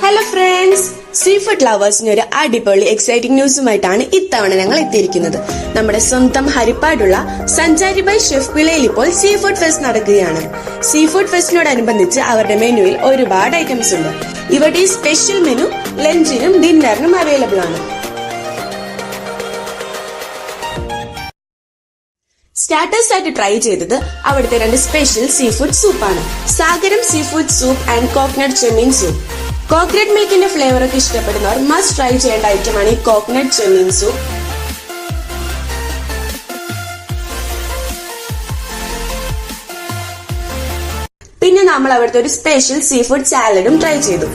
Hello friends, sea food ലവേഴ്സിന് ഒരു അടിപൊളി exciting ന്യൂസുമായിട്ടാണ് ഇത്തവണ ഞങ്ങൾ എത്തിയിരിക്കുന്നത്. നമ്മുടെ സ്വന്തം ഹരിപ്പാടുള്ള സഞ്ചാരി ബൈ ഷെഫ് വിളയിൽ ഇപ്പോൾ സീ ഫുഡ് ഫെസ്റ്റ് നടക്കുകയാണ്. സീ ഫുഡ് ഫെസ്റ്റിനോടനുബന്ധിച്ച് അവരുടെ മെനുവിൽ ഒരുപാട് ഐറ്റംസ് ഉണ്ട്. ഇവിടെ ഈ സ്പെഷ്യൽ മെനു ലഞ്ചിനും ഡിന്നറിനും അവൈലബിൾ ആണ്. സ്റ്റാർട്ടേഴ്സ് ആയിട്ട് ട്രൈ ചെയ്തത് അവിടുത്തെ 2 സ്പെഷ്യൽ സീ ഫുഡ് സൂപ്പാണ്. സാഗരം sea food soup and coconut Chemmeen soup. Coconut മിൽക്കിന്റെ flavour ഒക്കെ ഇഷ്ടപ്പെടുന്നവർ മസ്റ്റ് ട്രൈ ചെയ്യേണ്ട ഐറ്റമാണ് ഈ കോക്കനട്ട് ചെമ്മീൻ സൂപ്പ്. പിന്നെ നമ്മൾ അവിടുത്തെ ഒരു സ്പെഷ്യൽ സീ ഫുഡ് സാലഡും ട്രൈ ചെയ്തു.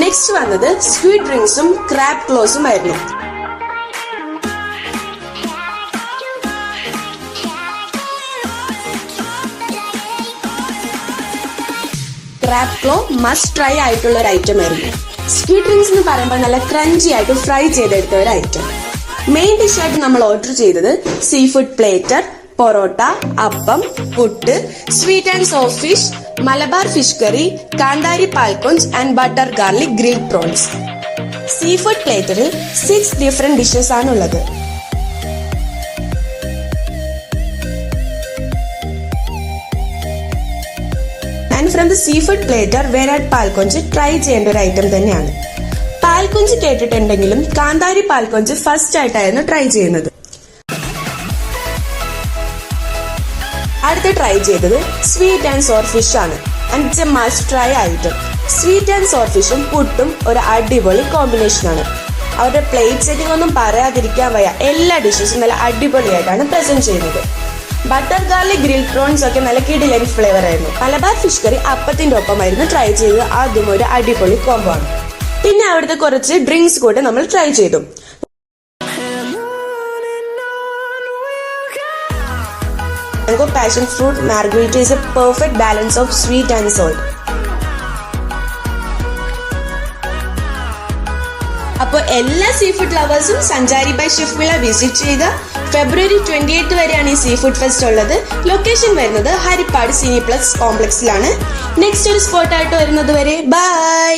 നെക്സ്റ്റ് വന്നത് സ്വീറ്റ് ഡ്രിങ്ക്സും ക്രാബ് ക്ലോസും ആയിരുന്നു. ക്രാബ് ക്ലോ മസ്റ്റ് ട്രൈ ആയിട്ടുള്ള ഒരു ഐറ്റം ആയിരുന്നു. സ്വീറ്റ് ഡ്രിങ്ക്സ് എന്ന് പറയുമ്പോൾ നല്ല ക്രഞ്ചി ആയിട്ട് ഫ്രൈ ചെയ്തെടുത്ത ഒരു ഐറ്റം. മെയിൻ ഡിഷായിട്ട് നമ്മൾ ഓർഡർ ചെയ്തത് sea food platter, parotta, appam, puttu, sweet and soft fish, Malabar fish curry, kanthari paalkonju and butter garlic grilled prawns. Seafood പ്ലേറ്ററിൽ 6 ഡിഫറെന്റ് ഡിഷസ് ആണുള്ളത്. From the seafood platter വേരാട്ട് പാൽക്കൊഞ്ച് ട്രൈ ചെയ്യേണ്ട ഒരു ഐറ്റം തന്നെയാണ്. പാൽക്കൊഞ്ച് കേട്ടിട്ടുണ്ടെങ്കിലും കാന്താരി പാൽക്കൊഞ്ച് ഫസ്റ്റ് ആയിട്ടായിരുന്നു ട്രൈ ചെയ്യുന്നത്. അടുത്ത ട്രൈ ചെയ്തത് സ്വീറ്റ് ആൻഡ് സോർ ഫിഷ് ആണ്. And it's a must try item. Sweet and sour ഫിഷും പുട്ടും ഒരു അടിപൊളി കോമ്പിനേഷൻ ആണ്. അവരുടെ പ്ലേറ്റ് സെറ്റിംഗ് ഒന്നും പറയാതിരിക്കാൻ വയ്യ. എല്ലാ ഡിഷസും നല്ല അടിപൊളിയായിട്ടാണ് പ്രസന്റ് ചെയ്യുന്നത്. ബട്ടർ ഗാർലിക് ഗ്രിൽഡ് പ്രോൺസ് ഒക്കെ നല്ല കിടിലൻ ഫ്ലേവർ ആയിരുന്നു. മലബാർ ഫിഷ് കറി അപ്പത്തിന്റെ ഒപ്പമായിരുന്നു ട്രൈ ചെയ്തത്. അതും ഒരു അടിപൊളി കോംബോ ആണ്. പിന്നെ അവിടുത്തെ കുറച്ച് ഡ്രിങ്ക്സ് കൂടെ നമ്മൾ ട്രൈ ചെയ്തു. Mango passion fruit Margherita is A perfect balance of sweet and salt. അപ്പോൾ എല്ലാ സീ ഫുഡ് ലവേഴ്സും സഞ്ചാരി ബൈ ഷെഫ് വിള വിസിറ്റ് ചെയ്യുക. ഫെബ്രുവരി 28 വരെയാണ് ഈ സീ ഫുഡ് ഫെസ്റ്റ് ഉള്ളത്. ലൊക്കേഷൻ വരുന്നത് ഹരിപ്പാട് സിനി പ്ലസ് കോംപ്ലക്സിലാണ്. നെക്സ്റ്റ് ഒരു സ്പോട്ടായിട്ട് വരുന്നത് വരെ ബൈ.